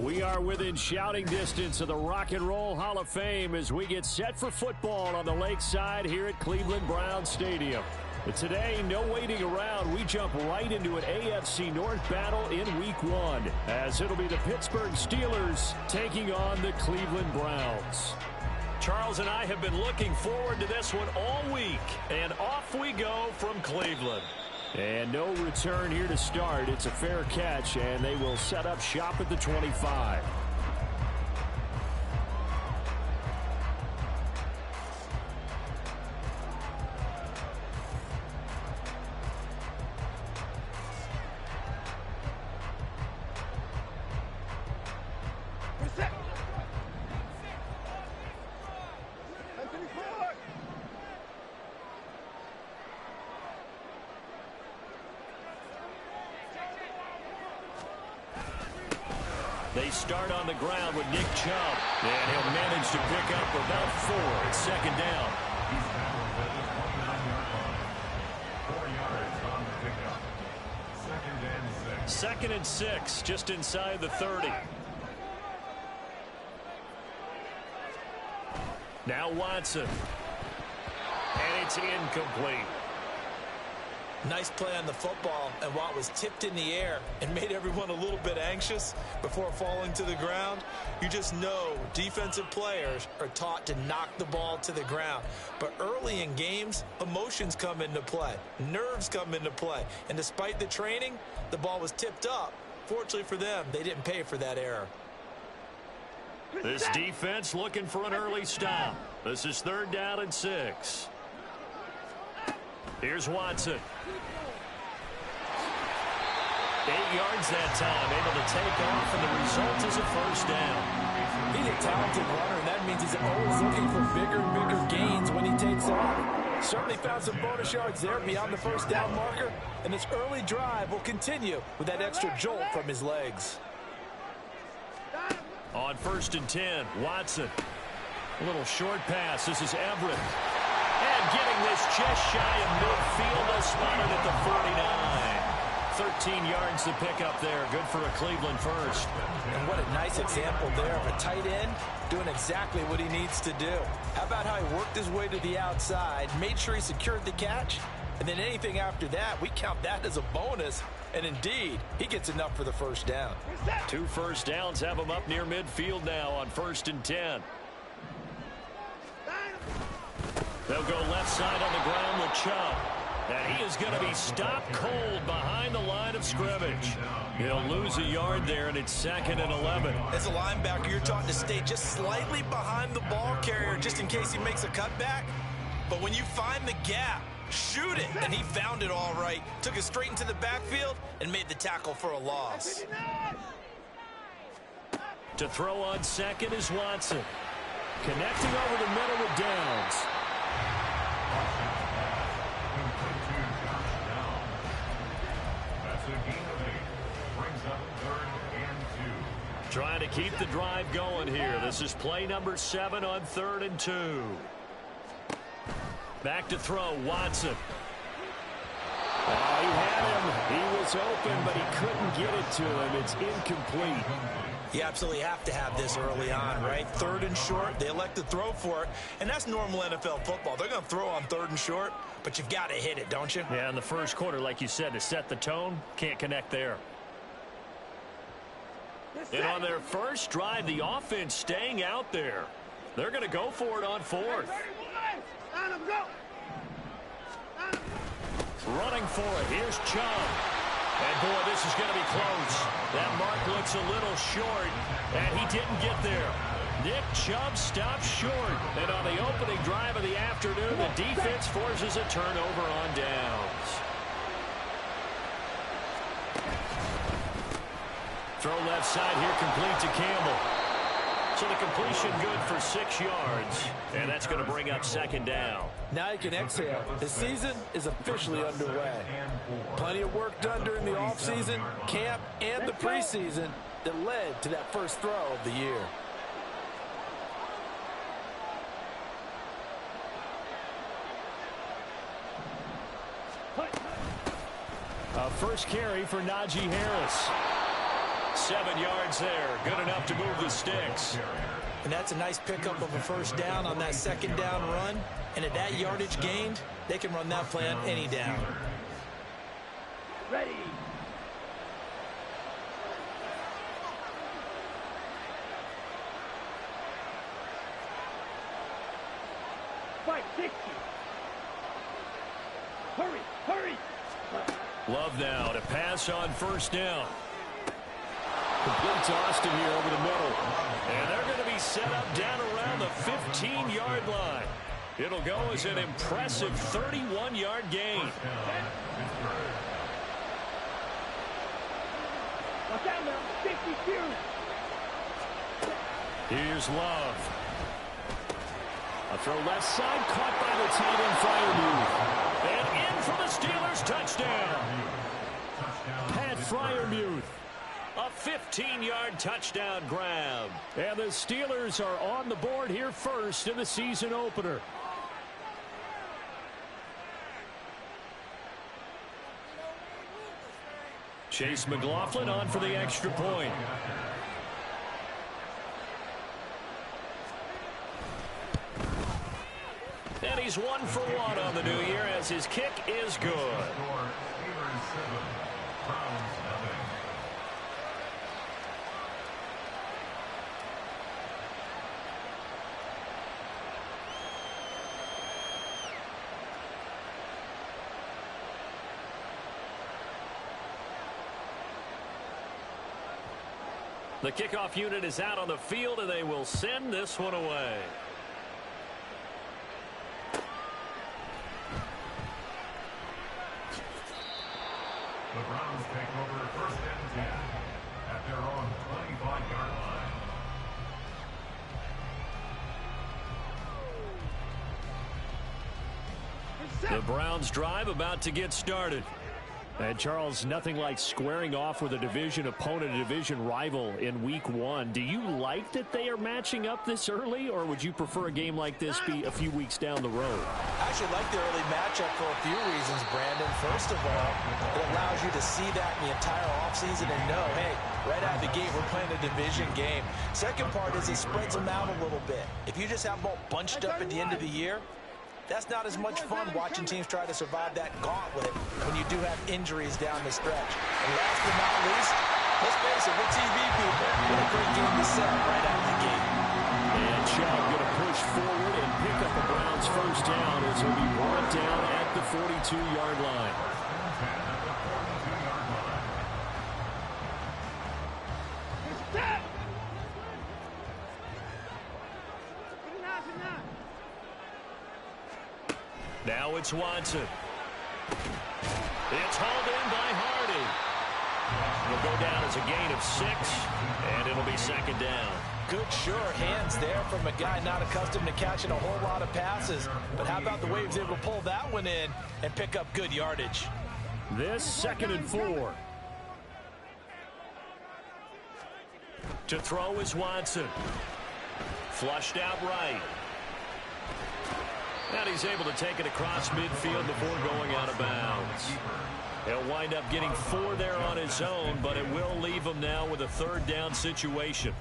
We are within shouting distance of the Rock and Roll Hall of Fame as we get set for football on the lakeside here at Cleveland Browns Stadium. But today, no waiting around. We jump right into an AFC North battle in Week 1 as it'll be the Pittsburgh Steelers taking on the Cleveland Browns. Charles and I have been looking forward to this one all week, and off we go from Cleveland. And no return here to start. It's a fair catch, and they will set up shop at the 25. They start on the ground with Nick Chubb, and he'll manage to pick up about 4. It's second down. Second and 6, just inside the 30. Now Watson. And it's incomplete. Nice play on the football, and while it was tipped in the air and made everyone a little bit anxious before falling to the ground, you just know defensive players are taught to knock the ball to the ground. But early in games, emotions come into play, nerves come into play, and despite the training, the ball was tipped up. Fortunately for them, they didn't pay for that error. This defense looking for an early stop. This is 3rd down and 6. Here's Watson. 8 yards that time, able to take off, and the result is a first down. He's a talented runner, and that means he's always looking for bigger and bigger gains when he takes off. Certainly found some bonus yards there beyond the first down marker, and this early drive will continue with that extra jolt from his legs. On 1st and 10, Watson. A little short pass. This is Everett. And getting this just shy of midfield, spotted at the 49. 13 yards to pick up there. Good for a Cleveland first. And what a nice example there of a tight end doing exactly what he needs to do. How about how he worked his way to the outside, made sure he secured the catch, and then anything after that, we count that as a bonus. And indeed, he gets enough for the first down. 2 first downs have him up near midfield now on 1st and 10. They'll go left side on the ground with Chubb. And he is going to be stopped cold behind the line of scrimmage. He'll lose a yard there, and it's 2nd and 11. As a linebacker, you're taught to stay just slightly behind the ball carrier just in case he makes a cutback. But when you find the gap, shoot it. And he found it all right. Took it straight into the backfield and made the tackle for a loss. To throw on 2nd is Watson. Connecting over the middle with Downs. Trying to keep the drive going here. This is play number 7 on 3rd and 2. Back to throw, Watson. He had him. He was open, but he couldn't get it to him. It's incomplete. You absolutely have to have this early on, right? 3rd and short, they elect to throw for it, and that's normal NFL football. They're going to throw on 3rd and short, but you've got to hit it, don't you? Yeah, in the first quarter, like you said, to set the tone, can't connect there. And on their first drive, the offense staying out there. They're going to go for it on 4th. Running for it. Here's Chubb. And, boy, this is going to be close. That mark looks a little short, and he didn't get there. Nick Chubb stopped short. And on the opening drive of the afternoon, the defense forces a turnover on downs. Throw left side here, complete to Campbell. So the completion good for 6 yards. And that's going to bring up 2nd down. Now you can exhale. The season is officially underway. Plenty of work done during the offseason, camp, and the preseason that led to that first throw of the year. First carry for Najee Harris. 7 yards there. Good enough to move the sticks. And that's a nice pickup of a first down on that second down run. And at that yardage gained, they can run that play on any down. Ready. Fight 60. Hurry, hurry. Love now to pass on first down. Complete to Austin here over the middle. And they're going to be set up down around the 15-yard line. It'll go as an impressive 31-yard gain. Watch out now. 52. Here's Love. A throw left side, caught by the tight end Freiermuth. And in for the Steelers, touchdown. Pat Freiermuth. A 15-yard touchdown grab. And the Steelers are on the board here first in the season opener. Chase McLaughlin on for the extra point. And he's 1 for 1 on the new year as his kick is good. The kickoff unit is out on the field, and they will send this one away. The Browns take over first and 10 at their own 25-yard line. The Browns drive about to get started. And Charles, nothing like squaring off with a division opponent, a division rival in week 1. Do you like that they are matching up this early, or would you prefer a game like this be a few weeks down the road? I actually like the early matchup for a few reasons, Brandon. First of all, it allows you to see that in the entire offseason and know, hey, right out of the gate, we're playing a division game. Second part is it spreads them out a little bit. If you just have them all bunched up at the end of the year, that's not as much fun watching teams try to survive that gauntlet when you do have injuries down the stretch. And last but not least, let's face it, we're TV people. What a great game to set right out of the gate. And Chubb going to push forward and pick up the Browns' first down as he'll be brought down at the 42-yard line. Now it's Watson. It's hauled in by Hardy. It'll go down as a gain of 6, and it'll be second down. Good, sure hands there from a guy not accustomed to catching a whole lot of passes. But how about the way he was able to pull that one in and pick up good yardage? This 2nd and 4. To throw is Watson. Flushed out right. And he's able to take it across midfield before going out of bounds. He'll wind up getting 4 there on his own, but it will leave him now with a 3rd down situation.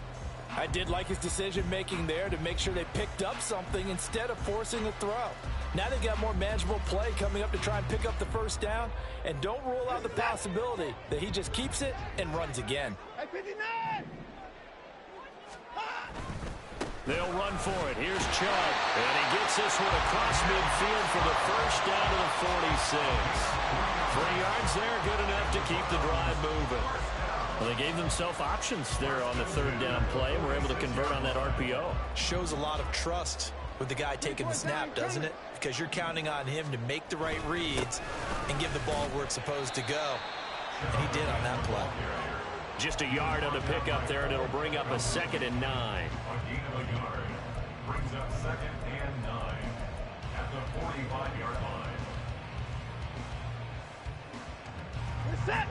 I did like his decision-making there to make sure they picked up something instead of forcing the throw. Now they've got more manageable play coming up to try and pick up the first down, and don't rule out the possibility that he just keeps it and runs again. They'll run for it. Here's Chubb. And he gets this one across midfield for the first down to the 46. 3 yards there, good enough to keep the drive moving. Well, they gave themselves options there on the 3rd down play and were able to convert on that RPO. Shows a lot of trust with the guy taking the snap, doesn't it? Because you're counting on him to make the right reads and give the ball where it's supposed to go. And he did on that play. Just a yard on the pickup there, and it'll bring up a 2nd and 9. Brings up 2nd and 9 at the 45-yard line. We're set.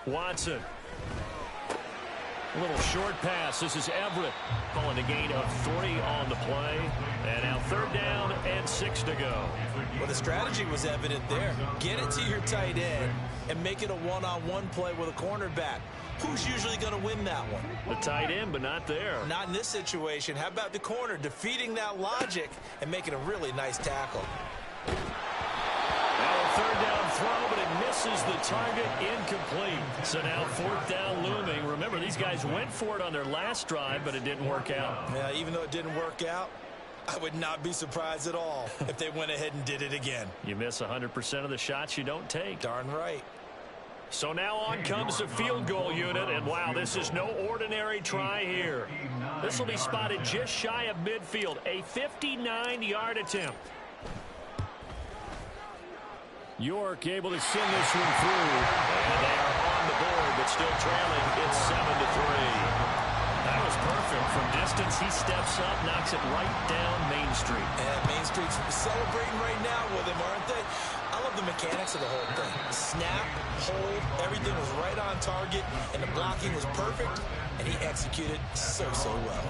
Watson. A little short pass. This is Everett calling a gain of 3 on the play. And now 3rd down and 6 to go. Well, the strategy was evident there. Get it to your tight end and make it a one-on-one play with a cornerback. Who's usually going to win that one? The tight end, but not there. Not in this situation. How about the corner defeating that logic and making a really nice tackle? Now a 3rd down throw, but it misses the target, incomplete. So now 4th down looming. Remember, these guys went for it on their last drive, but it didn't work out. Yeah, even though it didn't work out, I would not be surprised at all if they went ahead and did it again. You miss 100% of the shots you don't take. Darn right. So now on comes the field goal unit, and wow, this is no ordinary try here. This will be spotted just shy of midfield, a 59-yard attempt. York able to send this one through, and they are on the board, but still trailing. It's 7-3. That was perfect. From distance, he steps up, knocks it right down Main Street. And Main Street's celebrating right now with him, aren't they? I love the mechanics of the whole thing. Snap, hold, everything was right on target, and the blocking was perfect, and he executed so well.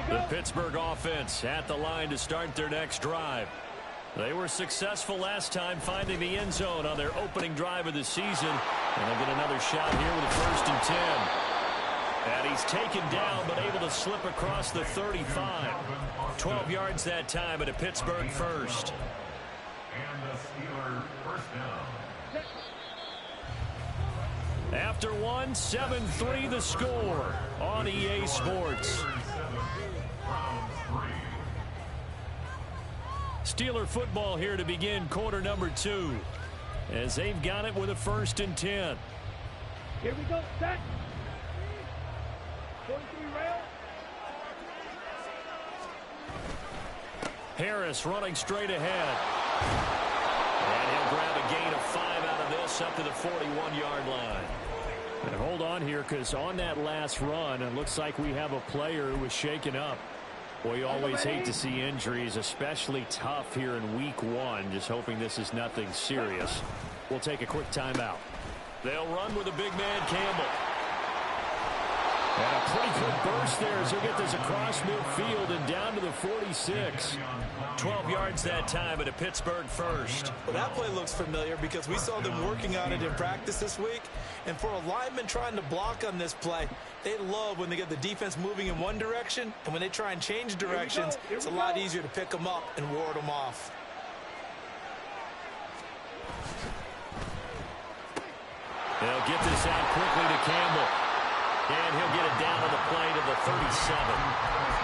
The Pittsburgh offense at the line to start their next drive. They were successful last time finding the end zone on their opening drive of the season. And they'll get another shot here with a 1st and 10. And he's taken down but able to slip across the 35. 12 yards that time at a Pittsburgh first. And the Steelers first down. After one, 7-3 the score on EA Sports. Steeler football here to begin quarter number 2 as they've got it with a 1st and 10. Here we go, set. 43 rail. Harris running straight ahead. And he'll grab a gain of 5 out of this up to the 41-yard line. And hold on here, because on that last run, it looks like we have a player who was shaken up. Well, you always hate to see injuries, especially tough here in week 1. Just hoping this is nothing serious. We'll take a quick timeout. They'll run with a big man, Campbell. And a pretty good burst there as he'll get this across midfield and down to the 46. 12 yards that time at a Pittsburgh first. Well, that play looks familiar because we saw them working on it in practice this week. And for a lineman trying to block on this play, they love when they get the defense moving in one direction. And when they try and change directions, it's a lot easier to pick them up and ward them off. They'll get this out quickly to Campbell. And he'll get it down to the play to the 37.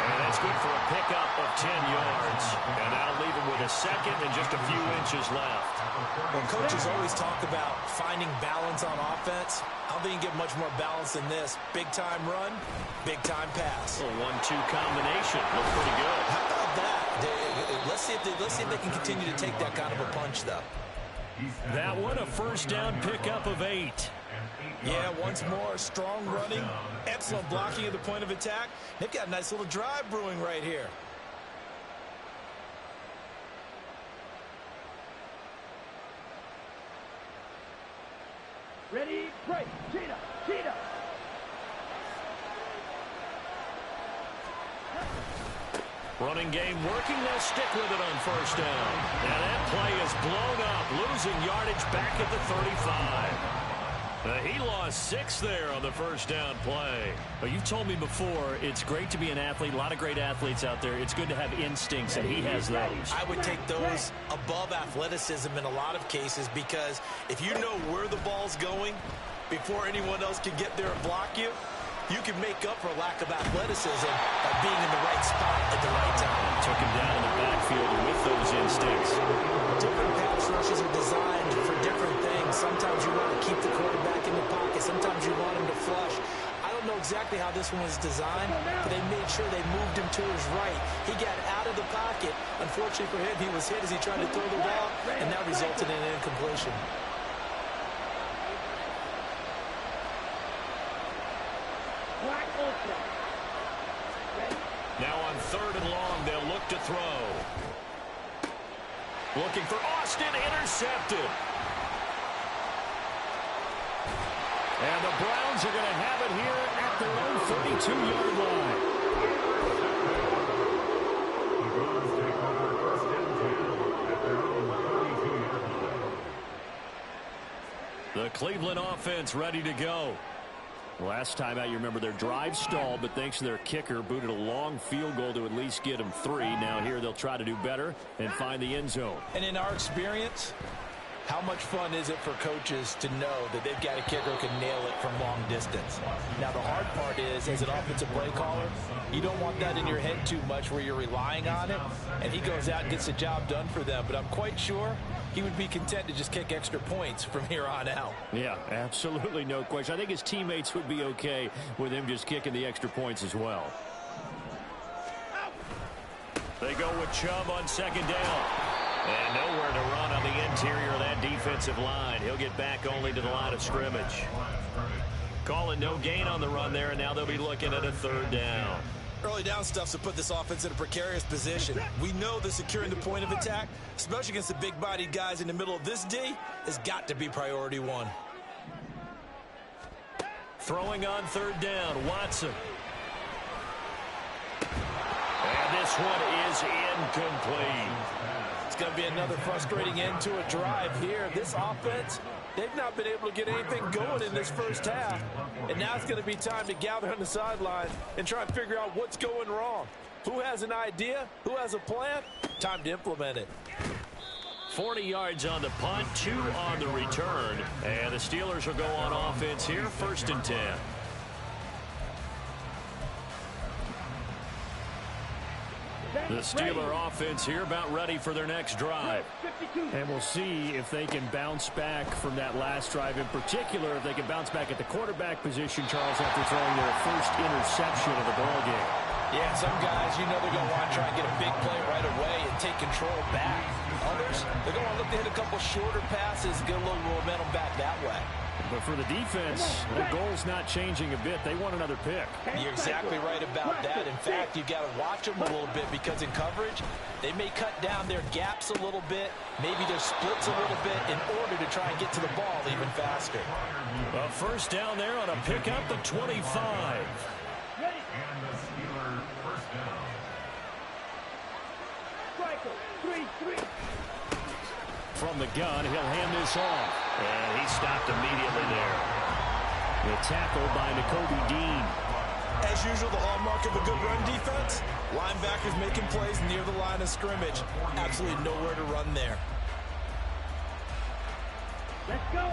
And that's good for a pickup of 10 yards. And that'll leave him with a second and just a few inches left. Well, coaches always talk about finding balance on offense. I don't think you get much more balance than this. Big-time run, big-time pass. A 1-2 combination. Looks pretty good. How about that? Let's see if they can continue to take that kind of a punch, though. That one, a 1st down pickup of 8. Yeah, once more, strong running, excellent blocking at the point of attack. They've got a nice little drive brewing right here. Ready, break. Cheetah, cheetah. Running game working. They'll stick with it on 1st down. And that play is blown up, losing yardage back at the 35. He lost 6 there on the 1st down play. But you've told me before, it's great to be an athlete. A lot of great athletes out there. It's good to have instincts, and he has those. I would take those above athleticism in a lot of cases, because if you know where the ball's going before anyone else can get there and block you, you can make up for lack of athleticism by being in the right spot at the right time. Took him down in the backfield with those instincts. Different pass rushes are designed for different things. Sometimes you want to keep the quarterback in the pocket. Sometimes you want him to flush. I don't know exactly how this one was designed, but they made sure they moved him to his right. He got out of the pocket. Unfortunately for him, he was hit as he tried to throw the ball, and that resulted in an incompletion. Black Ultra. Ready? Now on 3rd and long, they'll look to throw. Looking for Austin, intercepted. And the Browns are going to have it here at their own 32-yard line. The Browns take over 1st and 10 at their own 32-yard line. The Cleveland offense ready to go. Last time out, you remember their drive stalled, but thanks to their kicker, booted a long field goal to at least get them 3. Now here they'll try to do better and find the end zone. And in our experience, how much fun is it for coaches to know that they've got a kicker who can nail it from long distance? Now, the hard part is, as an offensive play caller, you don't want that in your head too much where you're relying on it, and he goes out and gets the job done for them. But I'm quite sure he would be content to just kick extra points from here on out. Yeah, absolutely no question. I think his teammates would be okay with him just kicking the extra points as well. They go with Chubb on 2nd down. And nowhere to run on the interior of that defensive line. He'll get back only to the line of scrimmage. Calling no gain on the run there, and now they'll be looking at a 3rd down. Early down stuff's to put this offense in a precarious position. We know that securing the point of attack, especially against the big-bodied guys in the middle of this D, has got to be priority 1. Throwing on 3rd down, Watson. And this one is incomplete. It's going to be another frustrating end to a drive here. This offense, they've not been able to get anything going in this first half. And now it's going to be time to gather on the sideline and try and figure out what's going wrong. Who has an idea? Who has a plan? Time to implement it. 40 yards on the punt, 2 on the return. And the Steelers will go on offense here, 1st and 10. The Steeler offense here about ready for their next drive. And we'll see if they can bounce back from that last drive. In particular, if they can bounce back at the quarterback position, Charles, after throwing their first interception of the ballgame. Yeah, some guys, you know they're going to want to try and get a big play right away and take control back. Others, they're going to look to hit a couple shorter passes, get a little momentum back that way. But for the defense, their goal's not changing a bit. They want another pick. You're exactly right about that. In fact, you've got to watch them a little bit because in coverage, they may cut down their gaps a little bit, maybe their splits a little bit in order to try and get to the ball even faster. A 1st down there on a pickup of 25. And the Steeler 1st down. Striker, 3-3. From the gun, he'll hand this off. And he stopped immediately there. The tackle by Nakobe Dean. As usual, the hallmark of a good run defense, linebackers making plays near the line of scrimmage. Absolutely nowhere to run there. Let's go.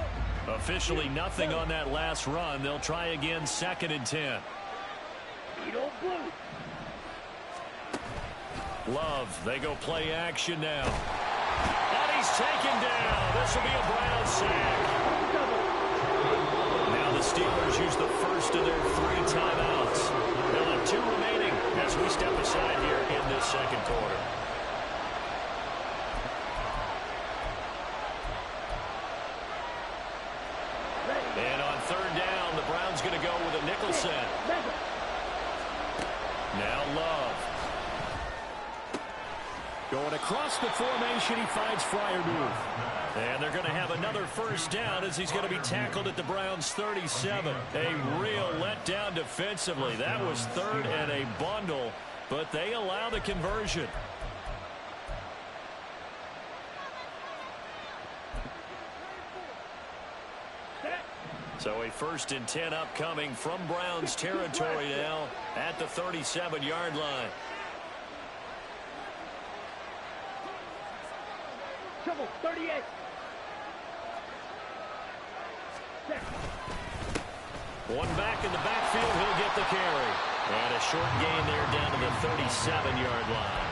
Officially nothing on that last run. They'll try again, 2nd and 10. Beetle blue. Love, they go play action now. And he's taken down. This will be a Brown sack. Now the Steelers use the first of their 3 timeouts. They'll have 2 remaining as we step aside here in this 2nd quarter. And on 3rd down, the Browns going to go with a nickel set. Now Love. Going across the formation, he finds Freiermuth. And they're going to have another 1st down as he's going to be tackled at the Browns' 37. A real letdown defensively. That was 3rd and a bundle, but they allow the conversion. So a 1st and 10 upcoming from Browns territory now at the 37-yard line. Trouble, 38. One back in the backfield, he'll get the carry. And a short gain there down to the 37-yard line.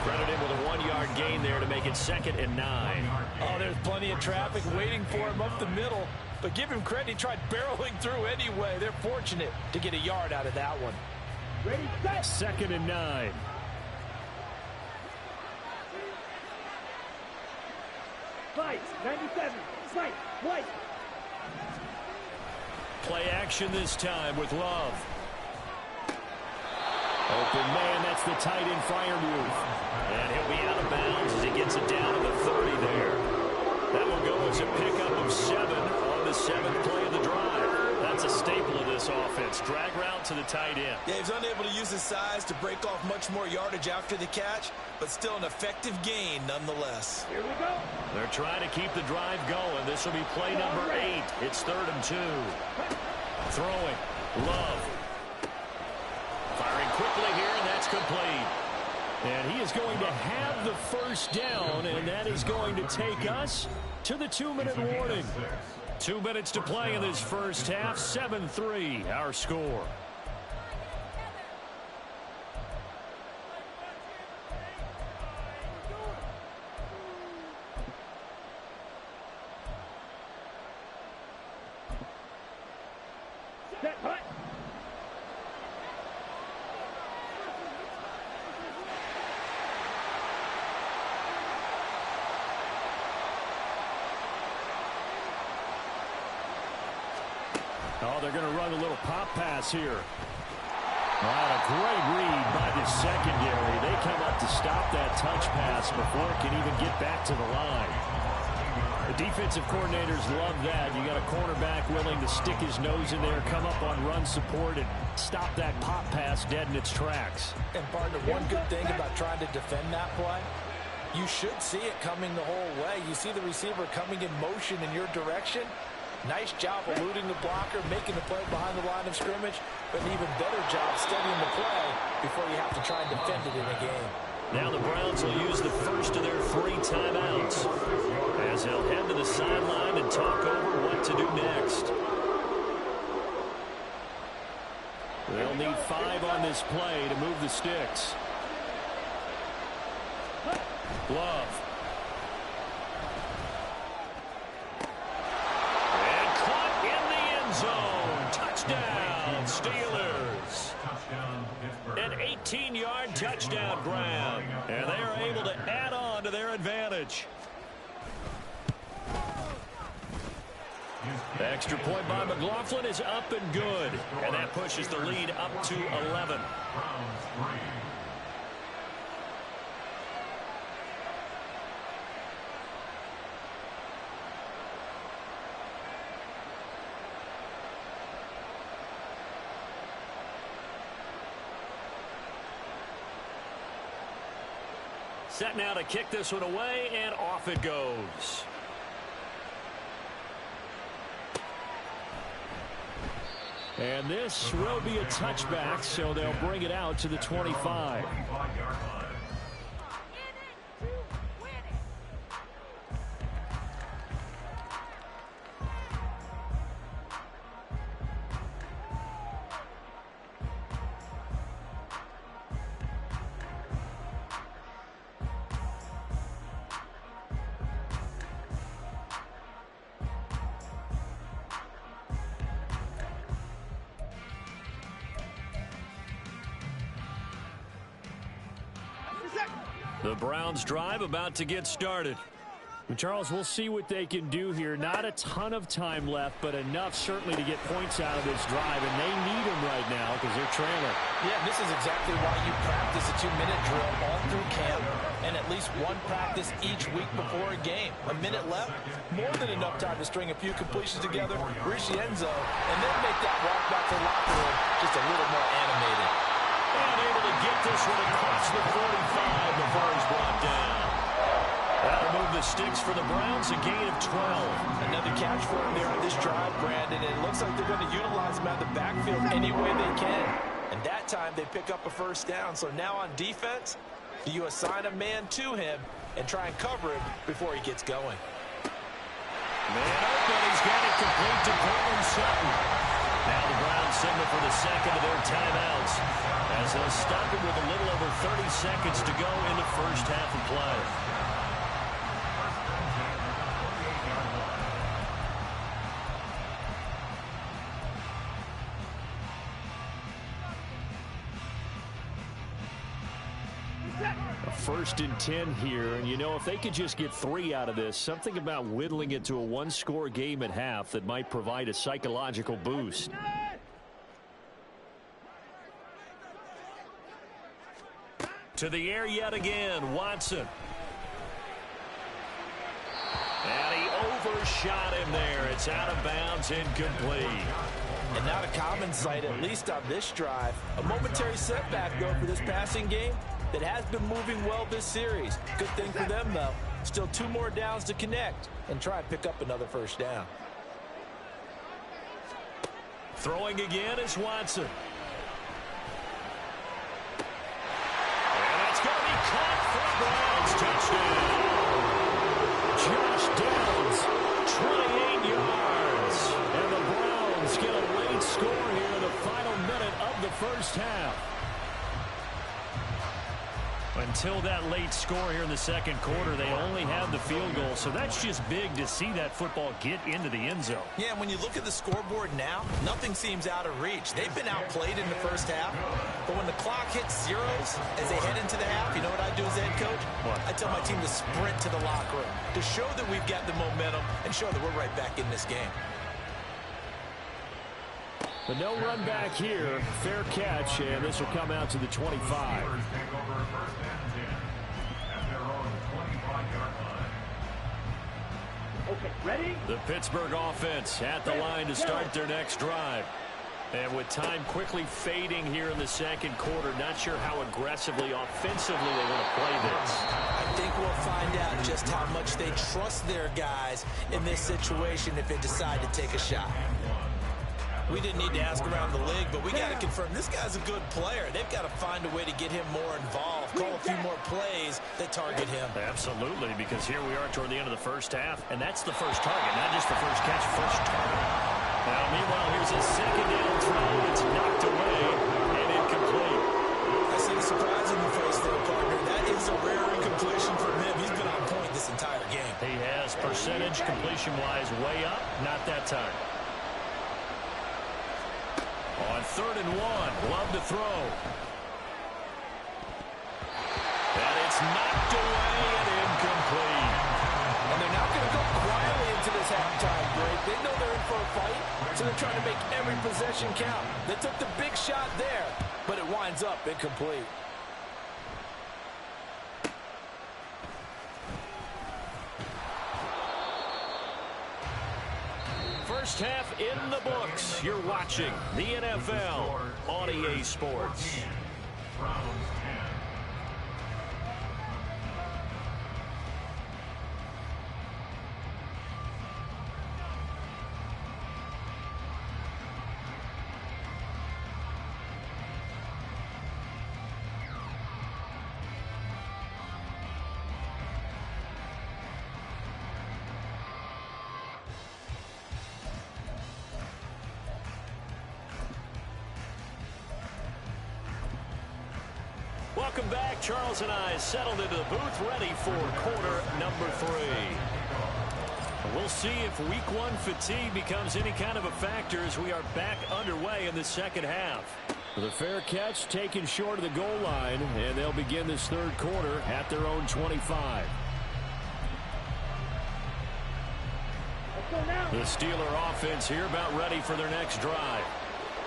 Credit him with a 1-yard gain there to make it 2nd and 9. Oh, there's plenty of traffic waiting for him up the middle. But give him credit, he tried barreling through anyway. They're fortunate to get a yard out of that one. Ready, set. 2nd and 9. Fight, 97. Fight, white. Play action this time with Love. Open man, that's the tight end Freiermuth. And he'll be out of bounds as he gets it down to the 30 there. That will go as a pickup of 7 on the 7th play of the drive. That's a staple of this offense. Drag route to the tight end. Yeah, he's unable to use his size to break off much more yardage after the catch, but still an effective gain nonetheless. Here we go. They're trying to keep the drive going. This will be play number 8. It's 3rd and 2. Throwing. Love. Firing quickly here, and that's complete. And he is going to have the first down, and that is going to take us to the 2-minute warning. 2 minutes to play in this first half. 7-3, our score. Set, hut. Oh, they're going to run a little pop pass here. Wow, a great read by the secondary. They come up to stop that touch pass before it can even get back to the line. The defensive coordinators love that. You got a cornerback willing to stick his nose in there, come up on run support, and stop that pop pass dead in its tracks. And partner, one good thing about trying to defend that play, you should see it coming the whole way. You see the receiver coming in motion in your direction. Nice job eluding the blocker, making the play behind the line of scrimmage, but an even better job studying the play before you have to try and defend it in a game. Now the Browns will use the first of their 3 timeouts as they'll head to the sideline and talk over what to do next. They'll need 5 on this play to move the sticks. Love. Zone. Touchdown, Steelers. An 18-yard touchdown grab. And they are able to add on to their advantage. The extra point by McLaughlin is up and good. And that pushes the lead up to 11. Set now to kick this one away, and off it goes. And this will be a touchback, so they'll bring it out to the 25. The Browns drive about to get started. And Charles, we'll see what they can do here. Not a ton of time left, but enough certainly to get points out of this drive, and they need them right now because they're trailing. Yeah, this is exactly why you practice a 2-minute drill all through camp and at least one practice each week before a game. A minute left, more than enough time to string a few completions together, reach the end zone, and then make that walk back to the locker room just a little more animated. And able to get this one across the 45 before he's brought down. That'll move the sticks for the Browns, a gain of 12. Another catch for him there on this drive, Brandon, and it looks like they're going to utilize him out of the backfield any way they can. And that time they pick up a first down. So now on defense, you assign a man to him and try and cover him before he gets going. Man open, he's got it complete to Cortland Sutton. Now the Browns signal for the second of their timeouts as they'll stop it with a little over 30 seconds to go in the first half of play. A 1st and 10 here. And, you know, if they could just get 3 out of this, something about whittling it to a one-score game at half that might provide a psychological boost. To the air yet again, Watson. And he overshot him there. It's out of bounds, incomplete. And not a common sight, at least on this drive. A momentary setback, though, for this passing game that has been moving well this series. Good thing for them, though. Still 2 more downs to connect and try and pick up another first down. Throwing again is Watson. And it's going to be caught for a Browns touchdown. Josh Downs, 28 yards. And the Browns get a late score here in the final minute of the first half. Until that late score here in the second quarter, they only have the field goal. So that's just big to see that football get into the end zone. Yeah, and when you look at the scoreboard now, nothing seems out of reach. They've been outplayed in the first half. But when the clock hits zeros as they head into the half, you know what I do as the head coach? What? I tell my team to sprint to the locker room to show that we've got the momentum and show that we're right back in this game. But no run back here. Fair catch, and this will come out to the 25. Steelers take over 1st and 10 at their own 25-yard line. Okay, ready? The Pittsburgh offense at the line to start their next drive. And with time quickly fading here in the second quarter, not sure how aggressively, offensively they want to play this. I think we'll find out just how much they trust their guys in this situation if they decide to take a shot. We didn't need to ask around the league, but we got to confirm this guy's a good player. They've got to find a way to get him more involved, call a few more plays that target him. Absolutely, because here we are toward the end of the first half, and that's the first target, not just the first catch, first target. Now, meanwhile, here's a second down throw. It's knocked away and incomplete. I see the surprise in the face there, partner. That is a rare incompletion from him. He's been on point this entire game. He has percentage completion-wise way up, not that time. On 3rd and 1, Love to throw. And it's knocked away and incomplete. And they're not going to go quietly into this halftime break. They know they're in for a fight, so they're trying to make every possession count. They took the big shot there, but it winds up incomplete. First half in the books. You're watching the NFL on EA Sports. Browns 10. Welcome back. Charles and I settled into the booth, ready for quarter number 3. We'll see if week 1 fatigue becomes any kind of a factor as we are back underway in the second half. The fair catch taken short of the goal line, and they'll begin this third quarter at their own 25. Let's go now. The Steeler offense here about ready for their next drive.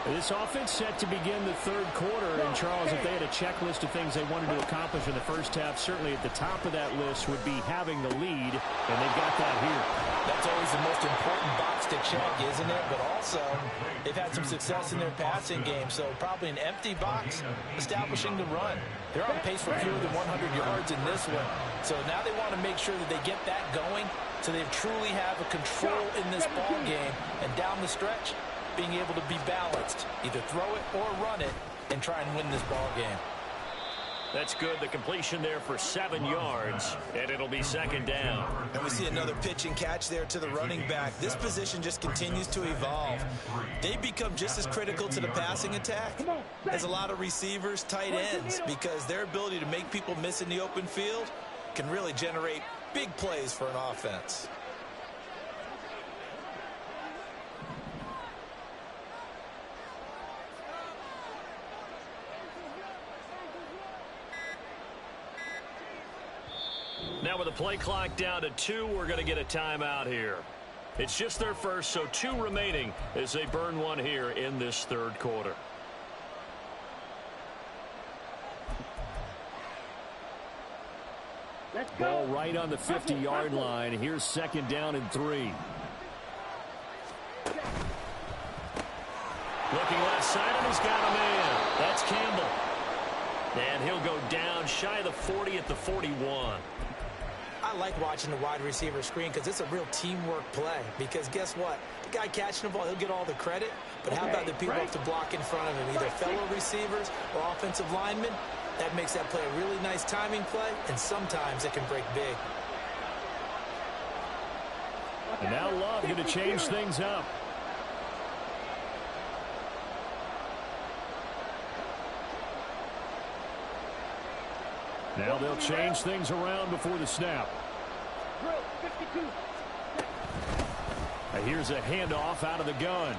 This offense set to begin the third quarter, and Charles, if they had a checklist of things they wanted to accomplish in the first half, certainly at the top of that list would be having the lead, and they've got that here. That's always the most important box to check, isn't it? But also, they've had some success in their passing game, so probably an empty box establishing the run. They're on pace for fewer than 100 yards in this one, so now they want to make sure that they get that going so they truly have a control in this ball game, and down the stretch, being able to be balanced, either throw it or run it, and try and win this ball game. That's good. The completion there for 7 yards, and it'll be second down. And we see another pitch and catch there to the running back. This position just continues to evolve. They become just as critical to the passing attack as a lot of receivers, tight ends, because their ability to make people miss in the open field can really generate big plays for an offense. And with the play clock down to 2, we're going to get a timeout here. It's just their first, so 2 remaining as they burn one here in this third quarter. Ball right on the 50-yard line. Here's second down and 3. Looking left side, and he's got a man. That's Campbell. And he'll go down shy of the 40 at the 41. I like watching the wide receiver screen because it's a real teamwork play. Because guess what? The guy catching the ball, he'll get all the credit. But how about the people who have to block in front of him, either fellow receivers or offensive linemen? That makes that play a really nice timing play, and sometimes it can break big. And now Love going to change things up. Now they'll change things around before the snap. And here's a handoff out of the gun.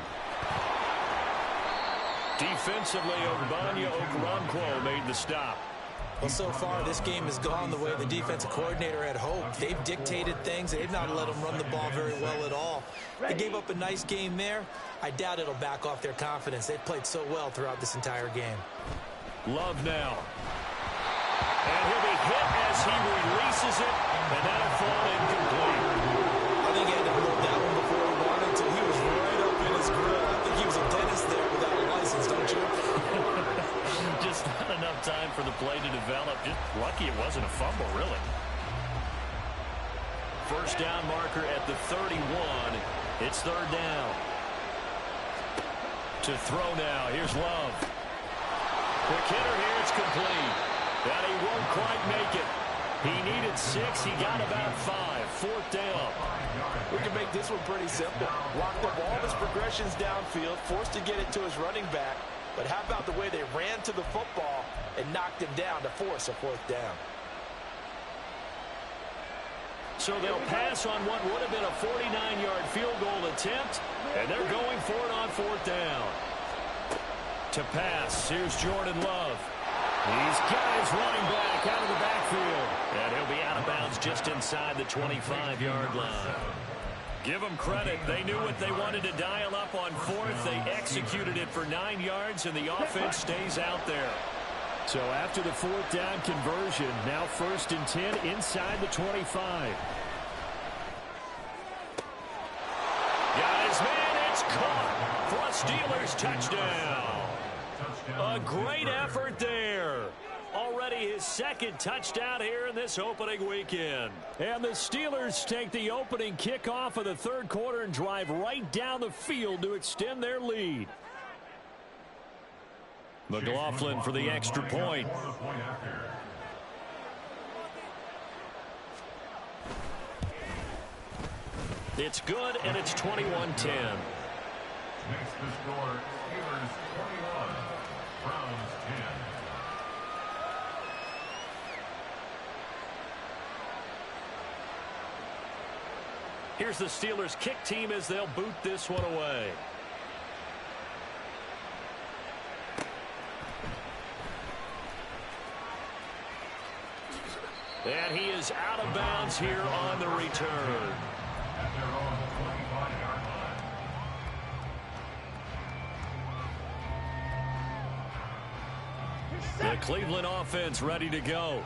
Defensively, Ogbanya Okoronkwo made the stop. Well, so far, this game has gone the way the defensive coordinator had hoped. They've dictated things. They've not let them run the ball very well at all. They gave up a nice game there. I doubt it'll back off their confidence. They've played so well throughout this entire game. Love now. And he'll be hit as he releases it, and that'll fall incomplete. I think he had to hold that one before he wanted to. He was right up in his grill. I think he was a dentist there without a license, don't you? Just not enough time for the play to develop. Just lucky it wasn't a fumble, really. First down marker at the 31. It's third down. To throw now. Here's Love. Quick hitter here. It's complete. But he won't quite make it. He needed 6. He got about 5. Fourth down. We can make this one pretty simple. Locked up all of his progressions downfield, forced to get it to his running back. But how about the way they ran to the football and knocked him down to force a fourth down? So they'll pass on what would have been a 49-yard field goal attempt, and they're going for it on fourth down. To pass, here's Jordan Love. He's got his running back out of the backfield, and he'll be out of bounds just inside the 25-yard line. Give them credit. They knew what they wanted to dial up on fourth. They executed it for 9 yards, and the offense stays out there. So after the fourth down conversion, now 1st and 10 inside the 25. Got his man. It's caught for a Steelers touchdown. A great effort there. Already his second touchdown here in this opening weekend. And the Steelers take the opening kickoff of the third quarter and drive right down the field to extend their lead. McLaughlin for the extra point. It's good, and it's 21-10. Makes the score Steelers 21, Browns 10. Here's the Steelers kick team as they'll boot this one away. And he is out of bounds here on the return. At their own 25-yard line. The Cleveland offense ready to go.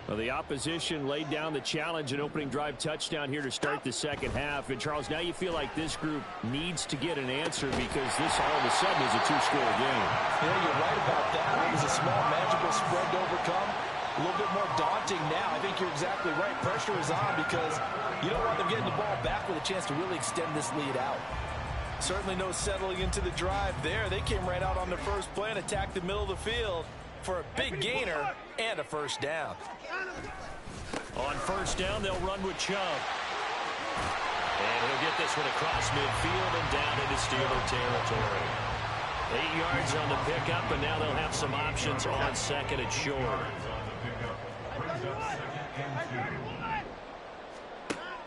Well, the opposition laid down the challenge, an opening drive touchdown here to start the second half. And, Charles, now you feel like this group needs to get an answer because this all of a sudden is a two-score game. Yeah, you're right about that. It was a small, manageable spread to overcome. A little bit more daunting now. I think you're exactly right. Pressure is on because you don't want them getting the ball back with a chance to really extend this lead out. Certainly no settling into the drive there. They came right out on the first play and attacked the middle of the field for a big gainer and a first down. On first down, they'll run with Chubb. And he'll get this one across midfield and down into Steeler territory. 8 yards on the pickup, and now they'll have some options on second and short.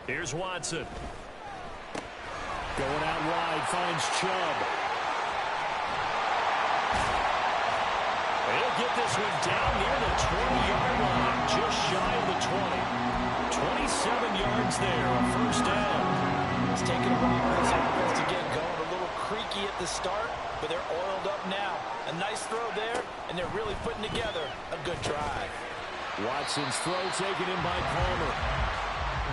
Here's Watson. Going out wide, finds Chubb. He'll get this one down near the 20-yard line, just shy of the 20. 27 yards there, a first down. It's taken a while for this offense to get going. A little creaky at the start, but they're oiled up now. A nice throw there, and they're really putting together a good drive. Watson's throw taken in by Palmer.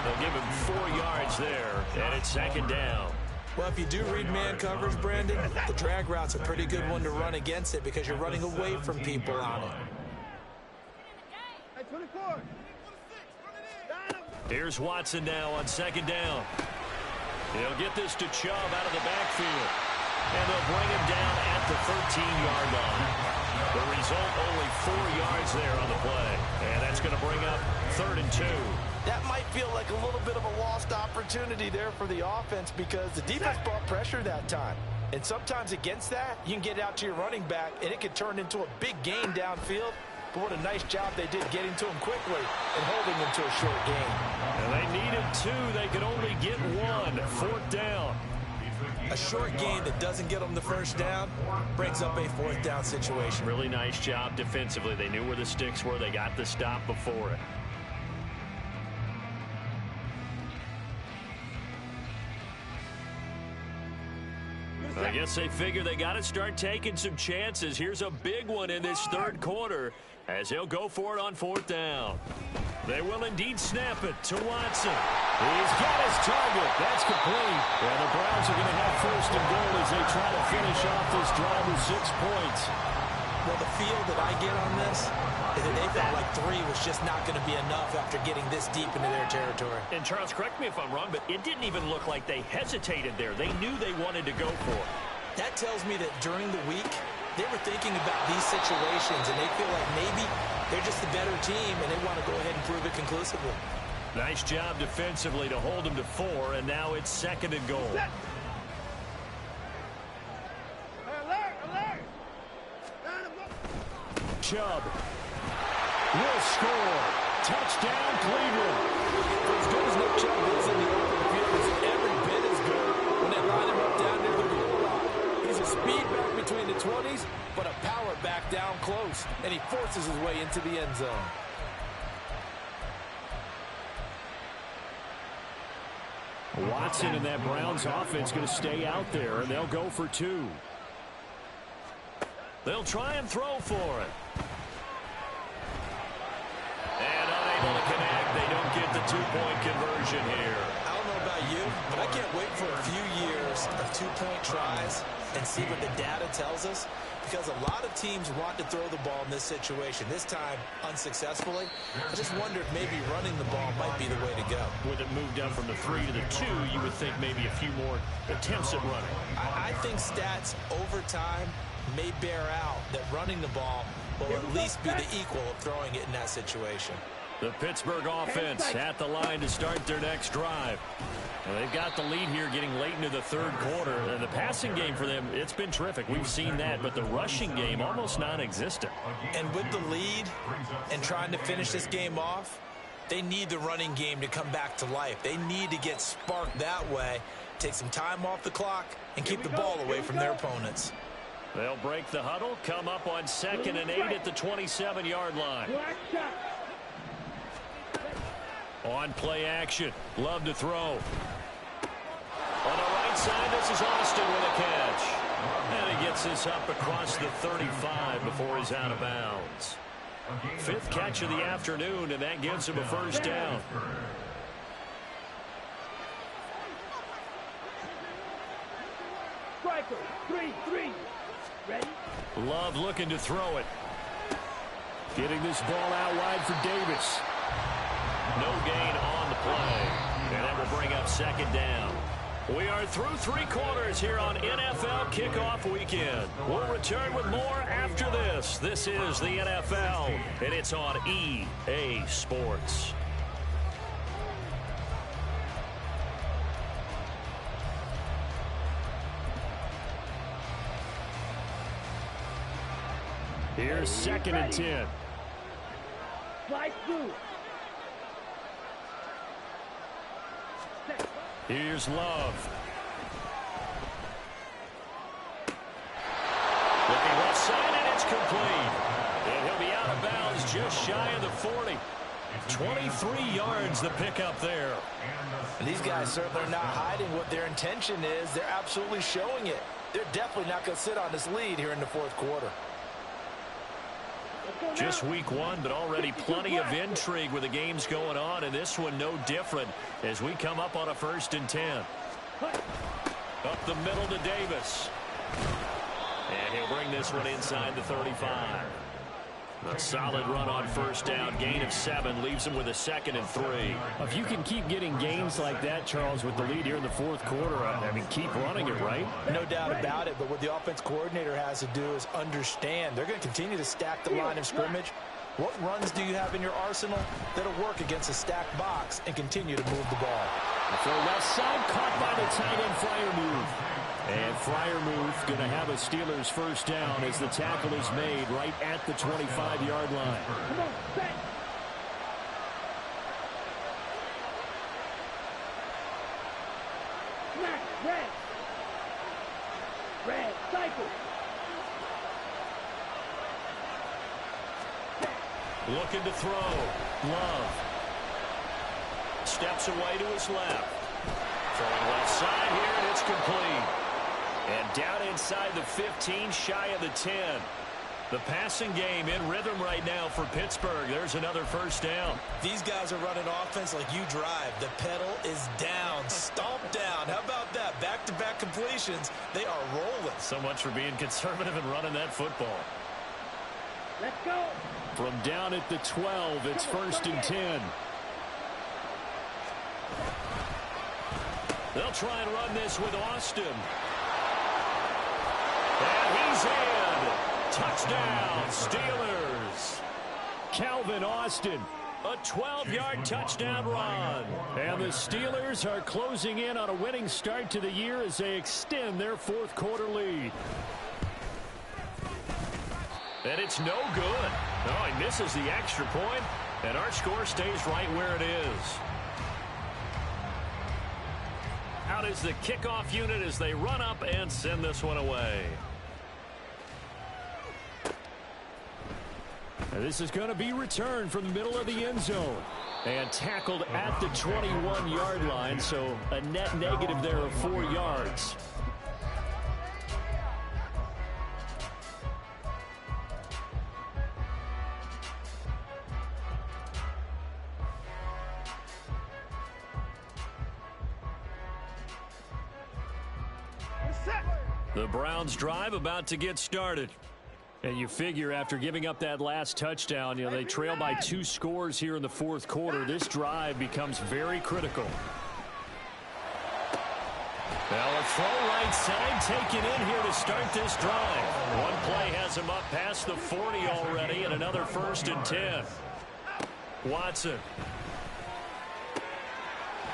They'll give him 4 yards there, and it's second down. Well, if you do read man coverage, Brandon, the drag route's a pretty good one to run against it because you're running away from people on it. Hey, 24. Here's Watson now on second down. He'll get this to Chubb out of the backfield. And they'll bring him down at the 13-yard line. The result, only 4 yards there on the play. And that's going to bring up 3rd and 2. That might feel like a little bit of a lost opportunity there for the offense because the defense brought pressure that time. And sometimes against that, you can get out to your running back, and it could turn into a big gain downfield. But what a nice job they did getting to him quickly and holding him to a short gain. And they needed 2. They could only get 1. 4th down. A short gain that doesn't get them the first down brings up a 4th down situation. Really nice job defensively. They knew where the sticks were. They got the stop before it. I guess they figure they got to start taking some chances. Here's a big one in this 3rd quarter as he'll go for it on 4th down. They will indeed snap it to Watson. He's got his target. That's complete. And the Browns are going to have 1st and goal as they try to finish off this drive with 6 points. Well, the feel that I get on this is that they felt like 3 was just not going to be enough after getting this deep into their territory. And Charles, correct me if I'm wrong, but it didn't even look like they hesitated there. They knew they wanted to go for it. That tells me that during the week, they were thinking about these situations, and they feel like maybe they're just the better team, and they want to go ahead and prove it conclusively. Nice job defensively to hold them to 4, and now it's 2nd and goal. Alert, alert. Chubb will score. Touchdown, Cleveland. For as good as Nick Chubb is in the open field, is every bit as good when they line him up down near the goal line. He's a speed back between the 20s, but a power back down close, and he forces his way into the end zone. Watson and that Browns offense going to stay out there, and they'll go for 2. They'll try and throw for it. And unable to connect. They don't get the 2-point conversion here. I don't know about you, but I can't wait for a few years of 2-point tries and see what the data tells us, because a lot of teams want to throw the ball in this situation. This time, unsuccessfully. I just wonder if maybe running the ball might be the way to go. With it moved up from the 3 to the 2, you would think maybe a few more attempts at running. I think stats over time may bear out that running the ball will at least be the equal of throwing it in that situation. The Pittsburgh offense at the line to start their next drive. Well, they've got the lead here getting late into the 3rd quarter. And the passing game for them, it's been terrific. We've seen that, but the rushing game almost non-existent. And with the lead and trying to finish this game off, they need the running game to come back to life. They need to get sparked that way, take some time off the clock, and keep the ball away from their opponents. They'll break the huddle, come up on 2nd and 8 at the 27-yard line. On play action, Love to throw. On the right side, this is Austin with a catch. And he gets this up across the 35 before he's out of bounds. 5th catch of the afternoon, and that gives him a 1st down. Striker, 3-3. Ready? Love looking to throw it. Getting this ball out wide for Davis. No gain on the play. And that will bring up 2nd down. We are through 3 quarters here on NFL Kickoff Weekend. We'll return with more after this. This is the NFL, and it's on EA Sports. Here's 2nd and 10. Slide through. Here's Love. Looking left side, and it's complete. And he'll be out of bounds just shy of the 40. 23 yards the pickup there. And these guys certainly are not hiding what their intention is. They're absolutely showing it. They're definitely not going to sit on this lead here in the fourth quarter. Just week one, but already plenty of intrigue with the games going on, and this one no different as we come up on a 1st and 10. Up the middle to Davis. And he'll bring this one inside the 35. A solid run on 1st down. Gain of 7 leaves him with a 2nd and 3. If you can keep getting gains like that, Charles, with the lead here in the fourth quarter, I mean, keep running it, right? No doubt about it, but what the offense coordinator has to do is understand they're going to continue to stack the line of scrimmage. What runs do you have in your arsenal that'll work against a stacked box and continue to move the ball? For left side, caught by the tight end Freiermuth. And Freiermuth going to have a Steelers 1st down as the tackle is made right at the 25-yard line. Come on, back. Smack, red. Red, cycle. Looking to throw. Love. Steps away to his left. Throwing left side here, and it's complete. And down inside the 15, shy of the 10. The passing game in rhythm right now for Pittsburgh. There's another 1st down. These guys are running offense like you drive. The pedal is down, stomped down. How about that? Back-to-back completions. They are rolling. So much for being conservative and running that football. Let's go. From down at the 12, it's 1st and 10. They'll try and run this with Austin. And he's in. Touchdown, Steelers. Calvin Austin, a 12-yard touchdown run. And the Steelers are closing in on a winning start to the year as they extend their fourth quarter lead. And it's no good. No, he misses the extra point, and our score stays right where it is. Out is the kickoff unit as they run up and send this one away. And this is going to be returned from the middle of the end zone. And tackled at the 21-yard line, so a net negative there of 4 yards. The Browns drive about to get started. And you figure after giving up that last touchdown, you know, they trail by 2 scores here in the fourth quarter. This drive becomes very critical. Now a throw right side taken in here to start this drive. One play has him up past the 40 already, and another 1st and 10. Watson.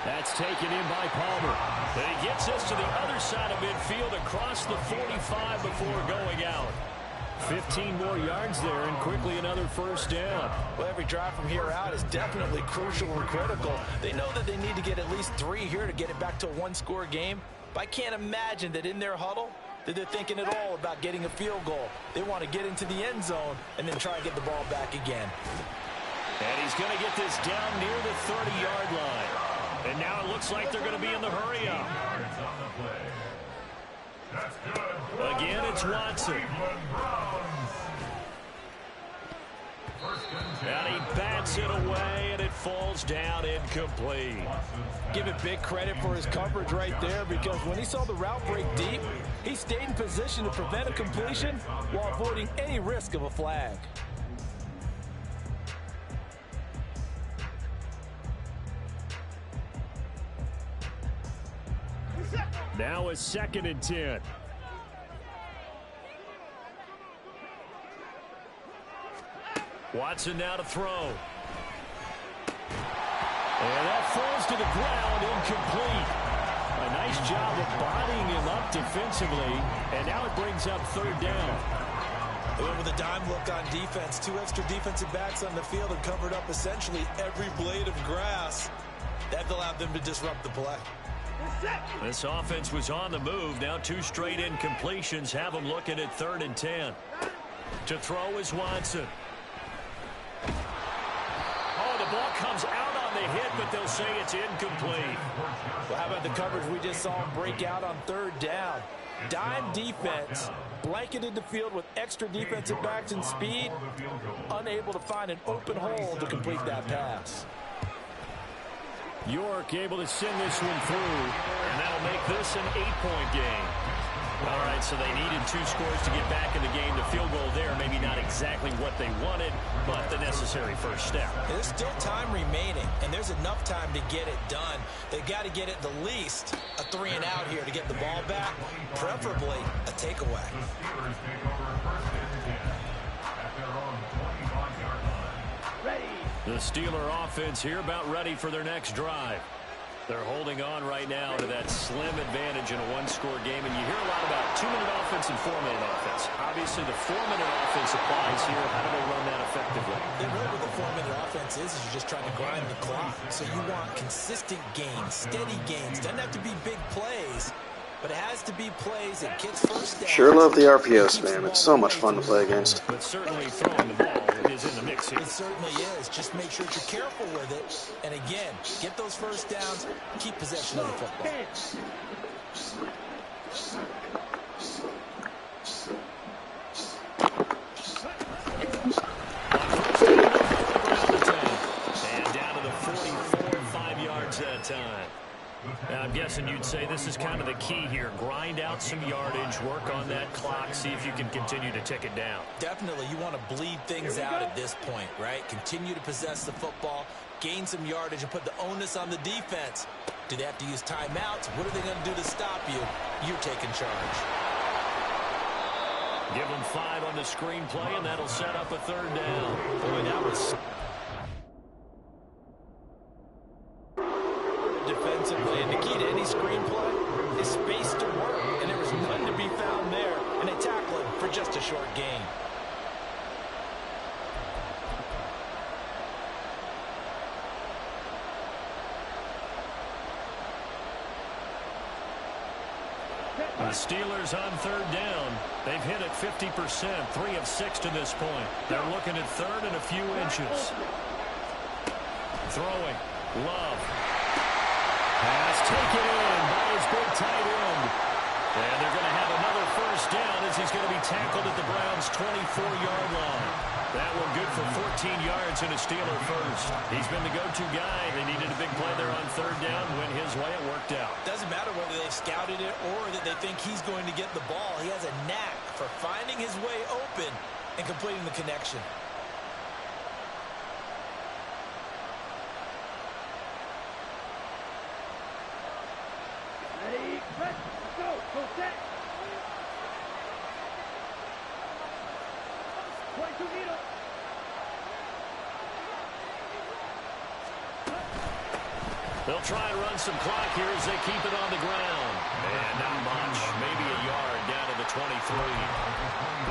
That's taken in by Palmer. And he gets us to the other side of midfield across the 45 before going out. 15 more yards there, and quickly another 1st down. Well, every drive from here out is definitely crucial and critical. They know that they need to get at least 3 here to get it back to a 1-score game. But I can't imagine that in their huddle that they're thinking at all about getting a field goal. They want to get into the end zone and then try and get the ball back again. And he's going to get this down near the 30-yard line. And now it looks like they're going to be in the hurry-up. Again, it's Watson. And he bats it away, and it falls down incomplete. Give it big credit for his coverage right there, because when he saw the route break deep, he stayed in position to prevent a completion while avoiding any risk of a flag. Now it's 2nd and 10. Watson now to throw. And that falls to the ground, incomplete. A nice job of bodying him up defensively, and now it brings up 3rd down. With a dime look on defense, 2 extra defensive backs on the field and covered up essentially every blade of grass. That allowed them to disrupt the play. This offense was on the move. Now 2 straight incompletions have them looking at 3rd and 10. To throw is Watson. Oh, the ball comes out on the hit, but they'll say it's incomplete. Well, how about the coverage we just saw him break out on third down? Dime defense, blanketed the field with extra defensive backs and speed, unable to find an open hole to complete that pass. York able to send this one through, and that'll make this an 8-point game. All right, so they needed 2 scores to get back in the game. The field goal there, maybe not exactly what they wanted, but the necessary first step. There's still time remaining, and there's enough time to get it done. They've got to get at the least a 3-and-out here to get the ball back, preferably a takeaway. The Steeler offense here about ready for their next drive. They're holding on right now to that slim advantage in a 1-score game, and you hear a lot about 2-minute offense and 4-minute offense. Obviously, the 4-minute offense applies here. How do they run that effectively? Really what the 4-minute offense is you're just trying to grind the clock. So you want consistent gains, steady gains. Doesn't have to be big plays, but it has to be plays that gets first down. Sure love the RPO spam. It's so much fun to play against. But certainly throwing the ball is in the mix here. It certainly is. Just make sure you're careful with it. And again, get those first downs, keep possession of the football. And down to the 44, 5 yards that time. I'm guessing you'd say this is kind of the key here. Grind out some yardage, work on that clock, see if you can continue to tick it down. Definitely, you want to bleed things out at this point, right? Continue to possess the football, gain some yardage, and put the onus on the defense. Do they have to use timeouts? What are they going to do to stop you? You're taking charge. Give them 5 on the screenplay, and that'll set up a 3rd down. Boy, that was... Defensively, and the key to any screenplay is space to work, and there was none to be found there, and they tackle him for just a short gain. The Steelers on 3rd down. They've hit it 50%, 3 of 6 to this point. They're looking at 3rd and a few inches. Throwing. Love. Pass taken in by his big tight end. And they're going to have another first down as he's going to be tackled at the Browns' 24-yard line. That one good for 14 yards and a Steeler first. He's been the go-to guy. They needed a big play there on 3rd down. Went his way. It worked out. Doesn't matter whether they've scouted it or that they think he's going to get the ball. He has a knack for finding his way open and completing the connection. Ready, let's go. Go set. 22 meters. They'll try and run some clock here as they keep it on the ground. And not much. Maybe a yard down to the 23.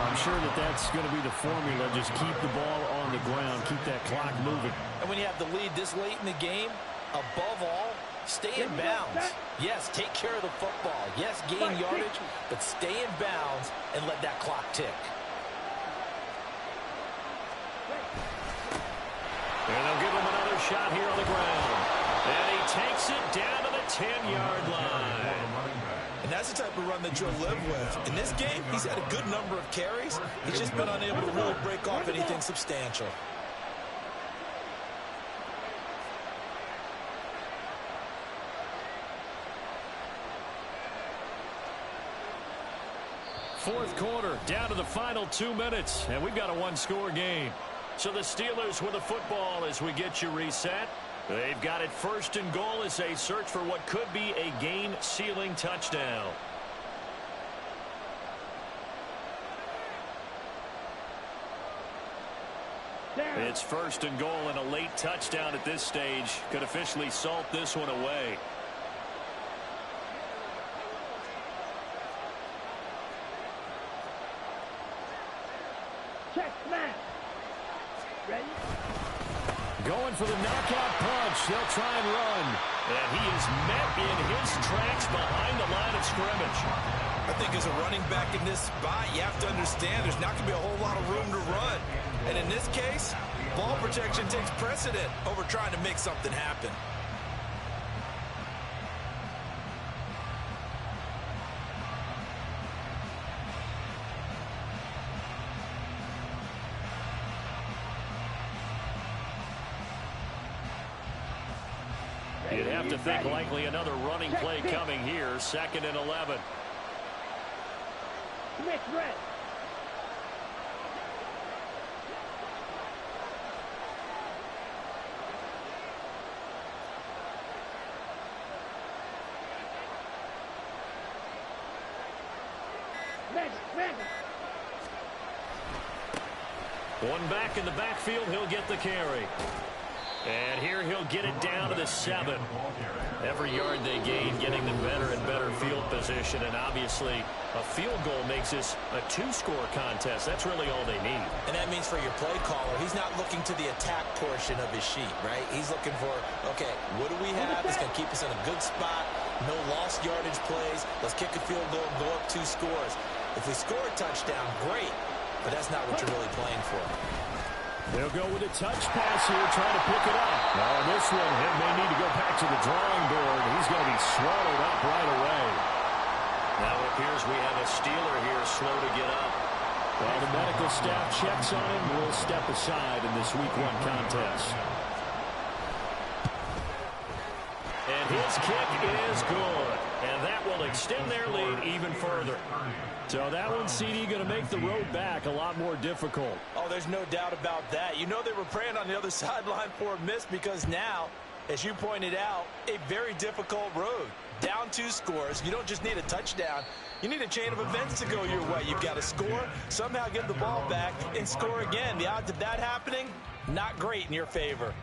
I'm sure that that's going to be the formula. Just keep the ball on the ground. Keep that clock moving. And when you have the lead this late in the game, above all, stay in bounds. Yes, take care of the football. Yes, gain yardage, but stay in bounds and let that clock tick. And they'll give him another shot here on the ground. And he takes it down to the 10-yard line. And that's the type of run that you'll live with. In this game, he's had a good number of carries. He's just been unable to really break off anything substantial. Fourth quarter, down to the final 2 minutes, and we've got a 1-score game. So the Steelers with the football as we get you reset. They've got it 1st and goal as they search for what could be a game-sealing touchdown. It's 1st and goal, and a late touchdown at this stage could officially salt this one away. Check, smash. Ready? Going for the knockout punch. They'll try and run. And he is met in his tracks behind the line of scrimmage. I think as a running back in this spot, you have to understand there's not going to be a whole lot of room to run. And in this case, Ball protection takes precedent over trying to make something happen. You'd have to think likely another running play coming here. 2nd and 11. Smith red. One back in the backfield. He'll get the carry. And here he'll get it down to the 7. Every yard they gain, getting them better and better field position. And obviously, a field goal makes this a 2-score contest. That's really all they need. And that means for your play caller, he's not looking to the attack portion of his sheet, right? He's looking for, okay, what do we have that's going to keep us in a good spot? No lost yardage plays. Let's kick a field goal and go up 2 scores. If we score a touchdown, great. But that's not what you're really playing for. They'll go with a touch pass here, trying to pick it up. Now this one, he may need to go back to the drawing board. He's going to be swallowed up right away. Now it appears we have a Steeler here slow to get up. While the medical staff checks on him, we'll step aside in this Week 1 contest. And his kick is good. And that will extend their lead even further. So that one, CD, going to make the road back a lot more difficult. Oh, there's no doubt about that. You know they were praying on the other sideline for a miss because now, as you pointed out, a very difficult road. Down 2 scores. You don't just need a touchdown. You need a chain of events to go your way. You've got to score, somehow get the ball back, and score again. The odds of that happening, not great in your favor.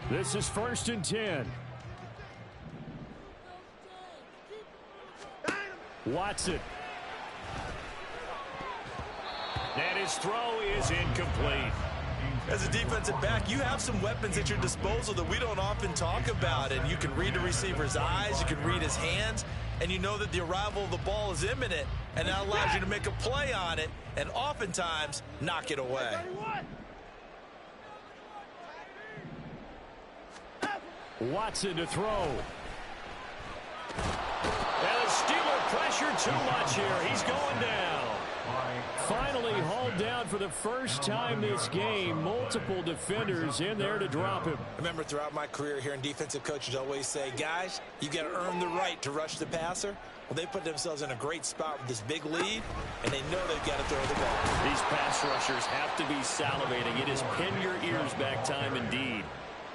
This is 1st and 10. Watson. And his throw is incomplete. As a defensive back, you have some weapons at your disposal that we don't often talk about. And you can read the receiver's eyes, you can read his hands, and you know that the arrival of the ball is imminent. And that allows you to make a play on it and oftentimes knock it away. Watson to throw. And the Steeler pressure too much here. He's going down. Finally hauled down for the first time this game. Multiple defenders in there to drop him. Remember, throughout my career here in defensive coaches always say, guys, you got to earn the right to rush the passer. Well, they put themselves in a great spot with this big lead, and they know they've got to throw the ball. These pass rushers have to be salivating. It is pin your ears back time indeed.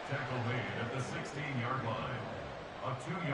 Tackle made at the 16-yard line. A 2-yard